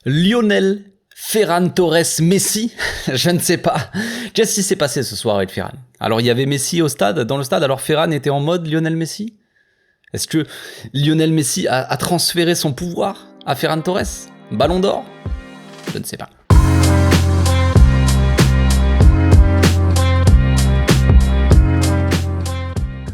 Lionel Ferran Torres Messi, je ne sais pas. Qu'est-ce qui s'est passé ce soir avec Ferran? Alors il y avait Messi dans le stade, alors Ferran était en mode Lionel Messi? Est-ce que Lionel Messi a transféré son pouvoir à Ferran Torres? Ballon d'or? Je ne sais pas.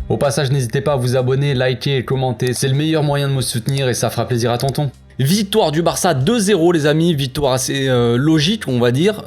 Au passage, n'hésitez pas à vous abonner, liker et commenter, c'est le meilleur moyen de me soutenir et ça fera plaisir à tonton. Victoire du Barça 2-0 les amis, victoire assez logique on va dire,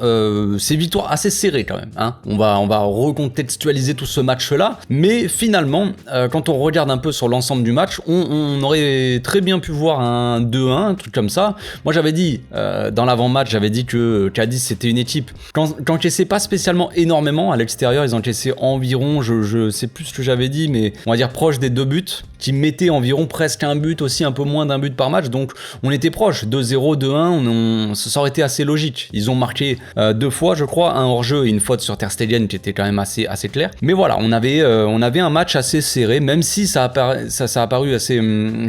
c'est victoire assez serrée quand même, hein. On va recontextualiser tout ce match là, mais finalement quand on regarde un peu sur l'ensemble du match, on aurait très bien pu voir un 2-1, un truc comme ça. Moi j'avais dit, dans l'avant-match j'avais dit que Cadiz c'était une équipe, qu'encaissait pas spécialement énormément, à l'extérieur ils encaissaient environ, je sais plus ce que j'avais dit, mais on va dire proche des 2 buts, qui mettaient environ presque un but aussi, un peu moins d'un but par match, donc on était proche, 2-0, 2-1, ça aurait été assez logique. Ils ont marqué 2 fois je crois, un hors-jeu et une faute sur Ter Stegen qui était quand même assez clair. Mais voilà, on avait un match assez serré, même si ça a paru assez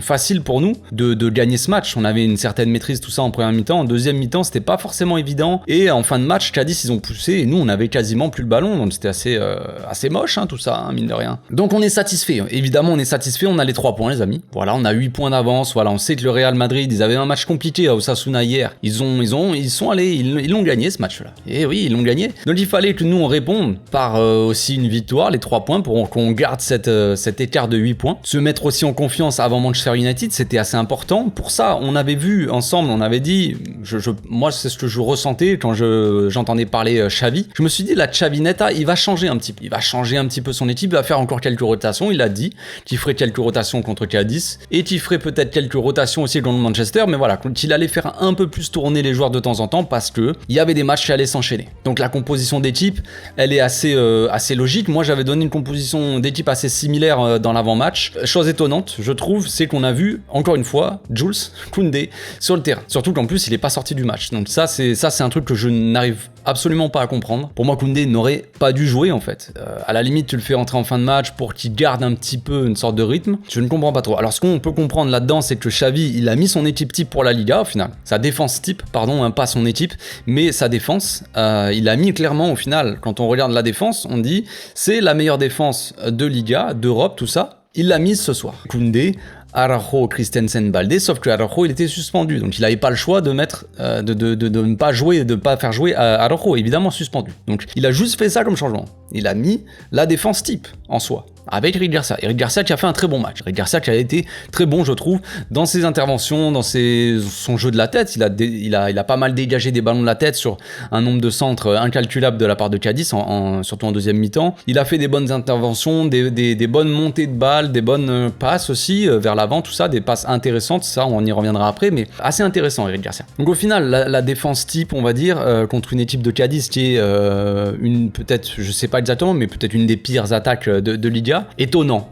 facile pour nous de gagner ce match. On avait une certaine maîtrise, tout ça en première mi-temps. En deuxième mi-temps, c'était pas forcément évident. Et en fin de match, Cadiz, ils ont poussé et nous, on avait quasiment plus le ballon. Donc c'était assez moche, hein, tout ça, hein, mine de rien. Donc on est satisfait. Évidemment, on est satisfait. On a les 3 points, les amis. Voilà, on a 8 points d'avance. Voilà, on sait que le Real Madrid, ils avaient un match compliqué à Osasuna hier. Ils sont allés, ils l'ont gagné ce match-là. Et oui, ils l'ont gagné. Donc il fallait que nous on réponde par aussi une victoire, les 3 points, pour qu'on garde cet écart de 8 points. Se mettre aussi en confiance avant Manchester United, c'était assez important. Pour ça, on avait vu ensemble, on avait dit, moi c'est ce que je ressentais quand j'entendais parler Xavi. Je me suis dit, la Xavineta, il va changer un petit peu. Il va changer un petit peu son équipe, il va faire encore quelques rotations. Il a dit qu'il ferait quelques rotations contre Cadiz et qu'il ferait peut-être quelques rotations aussi contre Manchester, mais voilà, qu'il allait faire un peu plus tourner les joueurs de temps en temps parce que il y avait des matchs qui allaient s'enchaîner. Donc la composition d'équipe, elle est assez logique. Moi j'avais donné une composition d'équipe assez similaire dans l'avant-match. Chose étonnante, je trouve, c'est qu'on a vu encore une fois Jules Koundé sur le terrain. Surtout qu'en plus il est pas sorti du match. Donc ça c'est un truc que je n'arrive absolument pas à comprendre. Pour moi Koundé n'aurait pas dû jouer en fait. À la limite tu le fais entrer en fin de match pour qu'il garde un petit peu une sorte de rythme. Je ne comprends pas trop. Alors ce qu'on peut comprendre là-dedans, c'est que Xavi il a mis son équipe type pour la Liga au final. Sa défense type, pardon, hein, pas son équipe, mais sa défense. Il a mis clairement au final, quand on regarde la défense, on dit c'est la meilleure défense de Liga, d'Europe, tout ça. Il l'a mise ce soir. Koundé, Araujo, Christensen, Baldé, sauf que Araujo il était suspendu, donc il n'avait pas le choix de mettre, de ne pas jouer, de pas faire jouer Araujo, évidemment suspendu. Donc il a juste fait ça comme changement. Il a mis la défense type en soi, avec Eric Garcia. Eric Garcia qui a fait un très bon match. Eric Garcia qui a été très bon, je trouve, dans ses interventions, dans son jeu de la tête. Il a pas mal dégagé des ballons de la tête sur un nombre de centres incalculable de la part de Cadiz, surtout en deuxième mi-temps. Il a fait des bonnes interventions, des bonnes montées de balles, des bonnes passes aussi vers l'avant, tout ça, des passes intéressantes. Ça, on y reviendra après, mais assez intéressant, Eric Garcia. Donc au final, la défense type, on va dire, contre une équipe de Cadiz qui est peut-être, je sais pas exactement, mais peut-être une des pires attaques de Liga. Étonnant.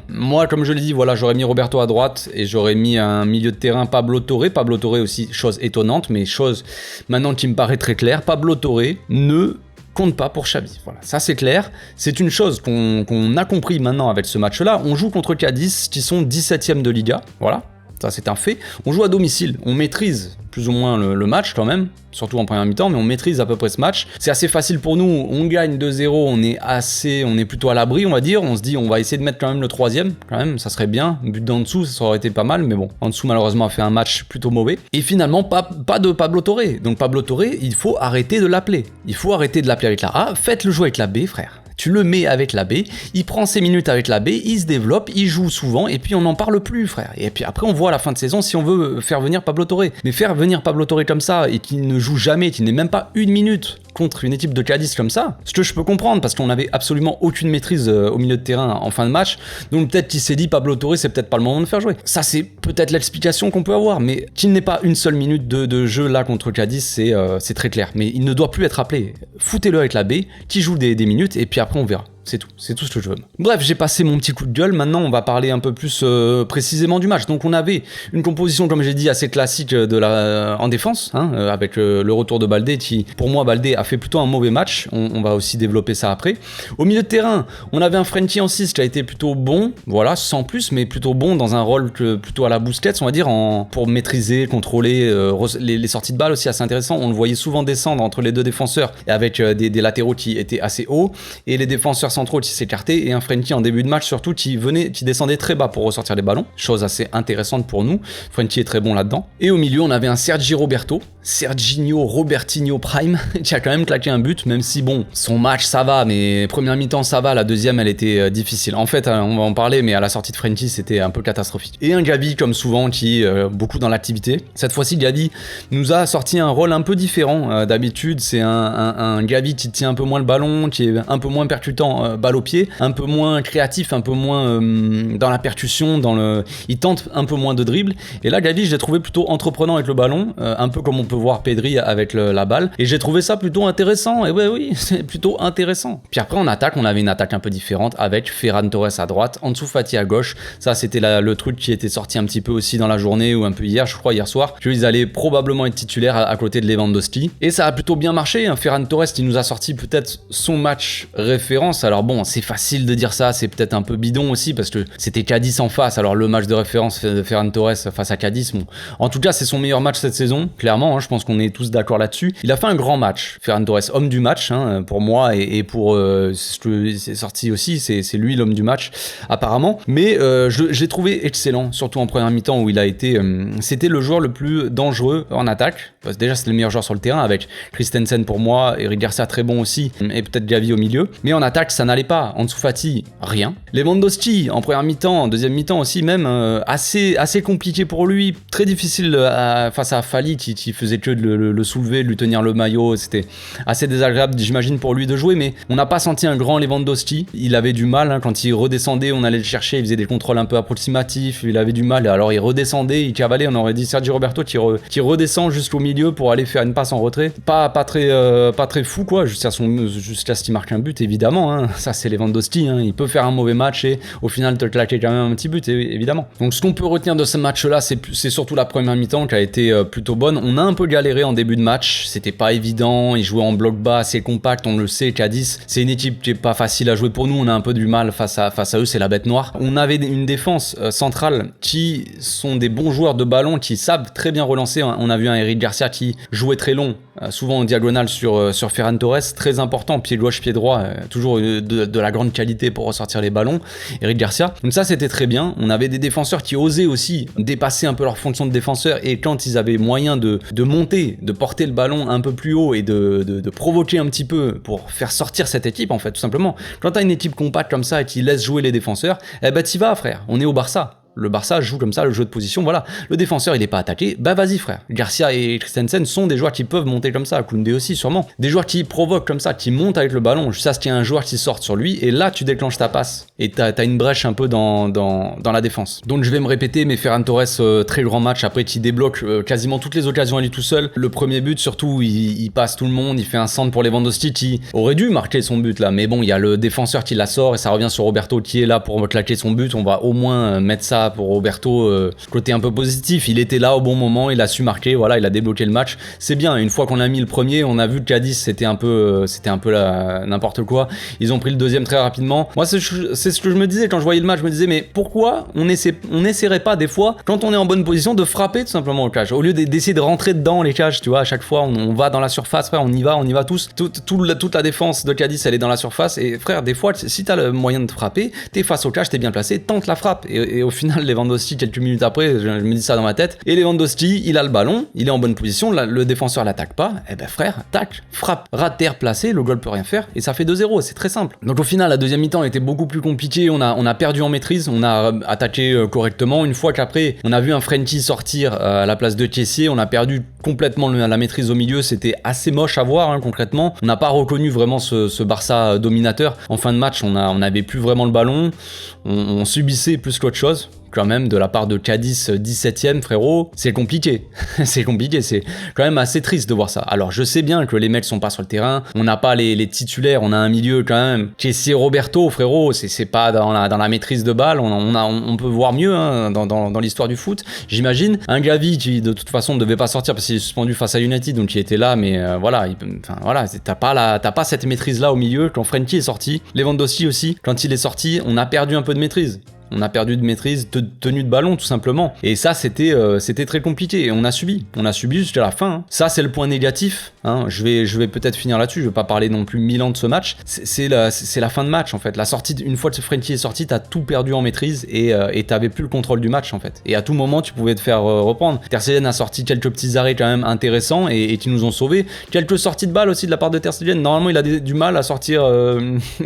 Moi, comme je l'ai dit, voilà, j'aurais mis Roberto à droite et j'aurais mis un milieu de terrain Pablo Torre. Pablo Torre aussi, chose étonnante, mais chose maintenant qui me paraît très claire. Pablo Torre ne compte pas pour Xavi. Voilà, ça c'est clair. C'est une chose qu'on a compris maintenant avec ce match-là. On joue contre Cadiz qui sont 17e de Liga. Voilà. Ça c'est un fait. On joue à domicile, on maîtrise plus ou moins le match quand même, surtout en première mi-temps, mais on maîtrise à peu près ce match. C'est assez facile pour nous, on gagne 2-0, on est plutôt à l'abri on va dire, on se dit on va essayer de mettre quand même le 3e, quand même, ça serait bien, but d'en dessous ça aurait été pas mal, mais bon, en dessous malheureusement a fait un match plutôt mauvais. Et finalement pas de Pablo Torre, donc Pablo Torre, il faut arrêter de l'appeler, avec la A, faites-le jouer avec la B frère. Tu le mets avec la B, il prend ses minutes avec la B, il se développe, il joue souvent, et puis on n'en parle plus, frère. Et puis après, on voit à la fin de saison si on veut faire venir Pablo Torre. Mais faire venir Pablo Torre comme ça, et qu'il ne joue jamais, qu'il n'ait même pas une minute contre une équipe de Cadiz comme ça, ce que je peux comprendre, parce qu'on n'avait absolument aucune maîtrise au milieu de terrain en fin de match, donc peut-être qu'il s'est dit Pablo Torre, c'est peut-être pas le moment de faire jouer. Ça, c'est peut-être l'explication qu'on peut avoir, mais qu'il n'ait pas une seule minute de jeu là contre Cadiz, c'est très clair. Mais il ne doit plus être appelé. Foutez-le avec la B, qui joue des minutes, et puis après on verra. c'est tout ce que je veux. Bref, j'ai passé mon petit coup de gueule, maintenant on va parler un peu plus précisément du match. Donc on avait une composition, comme j'ai dit, assez classique en défense, hein, avec le retour de Baldé, qui, pour moi, Baldé a fait plutôt un mauvais match, on va aussi développer ça après. Au milieu de terrain, on avait un Frenkie en 6 qui a été plutôt bon, voilà, sans plus, mais plutôt bon dans un rôle plutôt à la Busquets, on va dire, pour maîtriser, contrôler les sorties de balles aussi assez intéressant. On le voyait souvent descendre entre les deux défenseurs avec des latéraux qui étaient assez hauts et les défenseurs centraux qui s'écartaient et un Frenkie en début de match surtout qui descendait très bas pour ressortir les ballons, chose assez intéressante pour nous. Frenkie est très bon là-dedans. Et au milieu, on avait un Serginho Robertinho Prime qui a quand même claqué un but, même si bon, son match ça va, mais première mi-temps ça va, la deuxième elle était difficile. En fait, on va en parler, mais à la sortie de Frenkie c'était un peu catastrophique. Et un Gavi comme souvent qui est beaucoup dans l'activité. Cette fois-ci, Gavi nous a sorti un rôle un peu différent. D'habitude, c'est un Gavi qui tient un peu moins le ballon, qui est un peu moins percutant balle au pied, un peu moins créatif, un peu moins dans la percussion, il tente un peu moins de dribble. Et là, Gavi, je l'ai trouvé plutôt entreprenant avec le ballon, un peu comme on peut voir Pedri avec la balle. Et j'ai trouvé ça plutôt intéressant. Et ouais, oui, c'est plutôt intéressant. Puis après, en attaque, on avait une attaque un peu différente avec Ferran Torres à droite, Ansu Fati à gauche. Ça, c'était le truc qui était sorti un petit peu aussi dans la journée ou un peu hier, je crois, hier soir, qu'ils allaient probablement être titulaires à côté de Lewandowski. Et ça a plutôt bien marché. Hein. Ferran Torres qui nous a sorti peut-être son match référence. Alors bon, c'est facile de dire ça, c'est peut-être un peu bidon aussi parce que c'était Cadiz en face. Alors le match de référence de Ferran Torres face à Cadiz, bon. En tout cas, c'est son meilleur match cette saison, clairement. Hein, je pense qu'on est tous d'accord là-dessus. Il a fait un grand match, Ferran Torres, homme du match, hein, pour moi et pour ce que c'est sorti aussi, c'est lui l'homme du match apparemment. Mais je l'ai trouvé excellent, surtout en première mi-temps où il a été, c'était le joueur le plus dangereux en attaque. Parce que déjà, c'est le meilleur joueur sur le terrain avec Christensen pour moi, Eric Garcia très bon aussi et peut-être Gavi au milieu. Mais en attaque, ça n'allait pas. Ansu Fati, rien. Lewandowski en première mi-temps, en deuxième mi-temps aussi même, assez compliqué pour lui, très difficile face à Fali qui faisait que de le soulever, de lui tenir le maillot. C'était assez désagréable, j'imagine, pour lui de jouer, mais on n'a pas senti un grand Lewandowski. Il avait du mal, hein, quand il redescendait, on allait le chercher, il faisait des contrôles un peu approximatifs, il avait du mal, alors il redescendait, il cavalait, on aurait dit Sergio Roberto qui redescend jusqu'au milieu pour aller faire une passe en retrait. Pas très fou, quoi, jusqu'à ce qu'il marque un but, évidemment, hein. Ça c'est Lewandowski, hein. Il peut faire un mauvais match et au final te claquer quand même un petit but, évidemment. Donc ce qu'on peut retenir de ce match-là, c'est surtout la première mi-temps qui a été plutôt bonne. On a un peu galéré en début de match, c'était pas évident, ils jouaient en bloc bas, assez compact, on le sait, Cadiz, c'est une équipe qui est pas facile à jouer pour nous, on a un peu du mal face à eux, c'est la bête noire. On avait une défense centrale qui sont des bons joueurs de ballon, qui savent très bien relancer. On a vu un Eric Garcia qui jouait très long, souvent en diagonale sur Ferran Torres, très important, pied gauche, pied droit, toujours de la grande qualité pour ressortir les ballons, Eric Garcia. Donc ça c'était très bien, on avait des défenseurs qui osaient aussi dépasser un peu leur fonction de défenseur et quand ils avaient moyen de monter, de porter le ballon un peu plus haut et de provoquer un petit peu pour faire sortir cette équipe en fait, tout simplement. Quand t'as une équipe compacte comme ça et qui laisse jouer les défenseurs, eh ben t'y vas frère, on est au Barça. Le Barça joue comme ça, le jeu de position, voilà. Le défenseur, il est pas attaqué, bah vas-y frère. Garcia et Christensen sont des joueurs qui peuvent monter comme ça, Koundé aussi sûrement. Des joueurs qui provoquent comme ça, qui montent avec le ballon, jusqu'à ce qu'il y ait un joueur qui sorte sur lui, et là tu déclenches ta passe. Et t'as une brèche un peu dans la défense. Donc je vais me répéter, mais Ferran Torres, très grand match, après qui débloque quasiment toutes les occasions à lui tout seul. Le premier but, surtout, il passe tout le monde, il fait un centre pour Lewandowski qui aurait dû marquer son but là, mais bon, il y a le défenseur qui la sort, et ça revient sur Roberto qui est là pour claquer son but, on va au moins mettre ça pour Roberto, côté un peu positif, il était là au bon moment, il a su marquer, voilà, il a débloqué le match, c'est bien. Une fois qu'on a mis le premier, on a vu que Cadiz c'était un peu n'importe quoi, ils ont pris le deuxième très rapidement. Moi c'est ce que je me disais quand je voyais le match, je me disais mais pourquoi on n'essaierait pas des fois, quand on est en bonne position, de frapper tout simplement au cage, au lieu d'essayer de rentrer dedans les cages, tu vois, à chaque fois on va dans la surface, frère, on y va tous, toute la défense de Cadiz elle est dans la surface, et frère, des fois si t'as le moyen de frapper, t'es face au cage, t'es bien placé, tente la frappe, et au final Lewandowski quelques minutes après, je me dis ça dans ma tête, et Lewandowski il a le ballon, il est en bonne position, le défenseur l'attaque pas, et ben frère, tac, frappe, rater, placé, le goal peut rien faire, et ça fait 2-0, c'est très simple. Donc au final la deuxième mi-temps était beaucoup plus compliquée, on a perdu en maîtrise, on a attaqué correctement, une fois qu'après on a vu un Frenkie sortir à la place de Kessié, on a perdu complètement la maîtrise au milieu, c'était assez moche à voir, hein, concrètement, on n'a pas reconnu vraiment ce Barça dominateur. En fin de match on n'avait plus vraiment le ballon, on subissait plus qu'autre chose, quand même de la part de Cadiz 17ème, frérot, c'est compliqué. C'est compliqué, c'est quand même assez triste de voir ça. Alors je sais bien que les mecs sont pas sur le terrain, on n'a pas les titulaires, on a un milieu quand même. Kessie Roberto, frérot, c'est pas dans la maîtrise de balle, on peut voir mieux hein, dans l'histoire du foot, j'imagine. Un Gavi qui de toute façon ne devait pas sortir parce qu'il est suspendu face à United, donc il était là, mais voilà, t'as pas cette maîtrise là au milieu. Quand Frenkie est sorti, Lewandowski aussi, quand il est sorti, on a perdu un peu de maîtrise. On a perdu de maîtrise, tenue de ballon tout simplement. Et ça c'était très compliqué et on a subi jusqu'à la fin. Hein. Ça c'est le point négatif. Hein. Je vais peut-être finir là-dessus. Je vais pas parler non plus 1000 ans de ce match. C'est la fin de match en fait. La sortie, une fois que Frenkie est sorti, t'as tout perdu en maîtrise et t'avais plus le contrôle du match en fait. Et à tout moment tu pouvais te faire reprendre. Ter Stegen a sorti quelques petits arrêts quand même intéressants et qui nous ont sauvés. Quelques sorties de balles aussi de la part de Ter Stegen. Normalement il a du mal à sortir.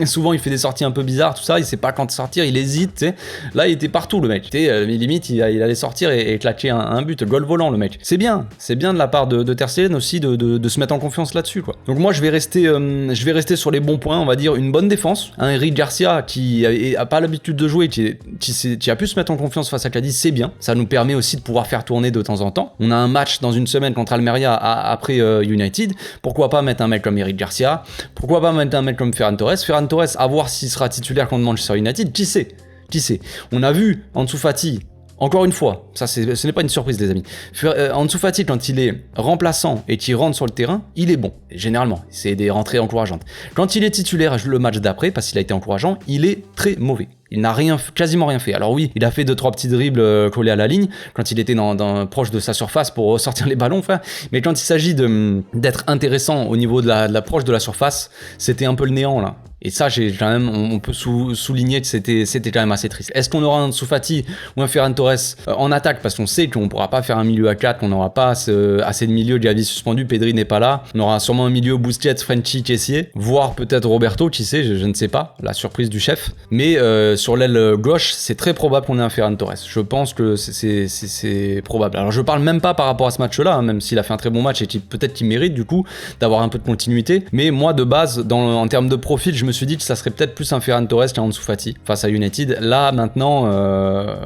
Souvent il fait des sorties un peu bizarres tout ça. Il sait pas quand sortir. Il hésite. T'sais. Là, il était partout, le mec. Limite, il allait sortir et claquer un but, goal volant, le mec. C'est bien de la part de Ter Stegen aussi de se mettre en confiance là-dessus, quoi. Donc moi, je vais rester sur les bons points, on va dire une bonne défense. Un Eric Garcia qui a pas l'habitude de jouer, qui a pu se mettre en confiance face à Cadiz, c'est bien. Ça nous permet aussi de pouvoir faire tourner de temps en temps. On a un match dans une semaine contre Almeria après United. Pourquoi pas mettre un mec comme Eric Garcia? Pourquoi pas mettre un mec comme Ferran Torres? Ferran Torres, à voir s'il sera titulaire contre Manchester United, qui sait? On a vu Ansu Fati, encore une fois, ça ce n'est pas une surprise les amis, Ansu Fati quand il est remplaçant et qu'il rentre sur le terrain, il est bon, généralement, c'est des rentrées encourageantes. Quand il est titulaire le match d'après, parce qu'il a été encourageant, il est très mauvais. Il n'a quasiment rien fait. Alors oui, il a fait 2-3 petits dribbles collés à la ligne quand il était proche de sa surface pour sortir les ballons, frère. Mais quand il s'agit d'être intéressant au niveau de l'approche de la surface, c'était un peu le néant là. Et ça, on peut souligner que c'était quand même assez triste. Est-ce qu'on aura un Ansu Fati ou un Ferran Torres en attaque? Parce qu'on sait qu'on ne pourra pas faire un milieu à 4, qu'on n'aura pas assez de milieu. Gavi suspendu, Pedri n'est pas là. On aura sûrement un milieu Busquets, Frenkie, Kessie, voire peut-être Roberto, qui sait, je ne sais pas, la surprise du chef. Mais sur l'aile gauche, c'est très probable qu'on ait un Ferran Torres. Je pense que c'est probable. Alors je parle même pas par rapport à ce match-là, hein, même s'il a fait un très bon match et peut-être qu'il mérite du coup d'avoir un peu de continuité. Mais moi de base, en termes de profil, je me suis dit que ça serait peut-être plus un Ferran Torres qu'un Ansu Fati face à United. Là maintenant,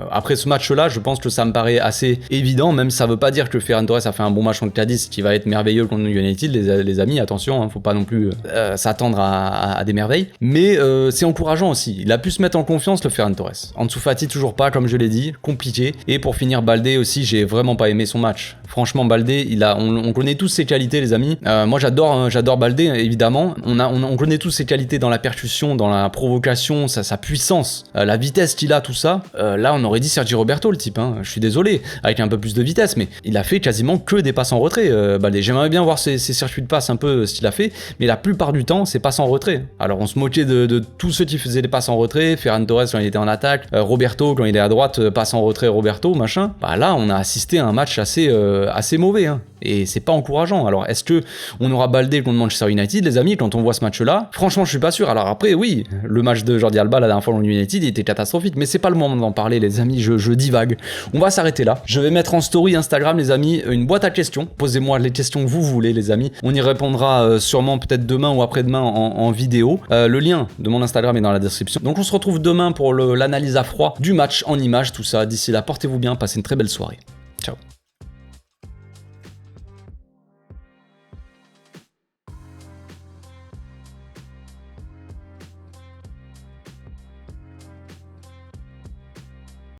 après ce match-là, je pense que ça me paraît assez évident. Même ça veut pas dire que Ferran Torres a fait un bon match contre Cadiz, qui va être merveilleux contre United. Les amis, attention, hein, faut pas non plus s'attendre à des merveilles. Mais c'est encourageant aussi. Il a pu se mettre en confiance le Ferran Torres. Ansu Fati toujours pas, comme je l'ai dit, compliqué. Et pour finir, Baldé aussi, j'ai vraiment pas aimé son match. Franchement, Baldé, on connaît tous ses qualités, les amis. Moi, j'adore Baldé, évidemment. On connaît tous ses qualités dans la percussion, dans la provocation, sa puissance, la vitesse qu'il a, tout ça. Là, on aurait dit Sergi Roberto, le type. Hein. Je suis désolé, avec un peu plus de vitesse, mais il a fait quasiment que des passes en retrait, Baldé. J'aimerais bien voir ses circuits de passe un peu ce qu'il a fait, mais la plupart du temps, c'est passes en retrait. Alors, on se moquait de tous ceux qui faisaient des passes en retrait. Ferran Torres quand il était en attaque, Roberto quand il est à droite, passe en retrait, Roberto, machin. Bah là, on a assisté à un match assez mauvais, hein. Et c'est pas encourageant. Alors est-ce que on aura Baldé contre Manchester United, les amis, quand on voit ce match-là? Franchement, je suis pas sûr. Alors après, oui, le match de Jordi Alba la dernière fois contre United, il était catastrophique, mais c'est pas le moment d'en parler, les amis. Je divague. On va s'arrêter là. Je vais mettre en story Instagram, les amis, une boîte à questions. Posez-moi les questions que vous voulez, les amis. On y répondra sûrement peut-être demain ou après-demain en vidéo. Le lien de mon Instagram est dans la description. Donc on se retrouve demain pour l'analyse à froid du match en images, tout ça. D'ici là, portez-vous bien, passez une très belle soirée.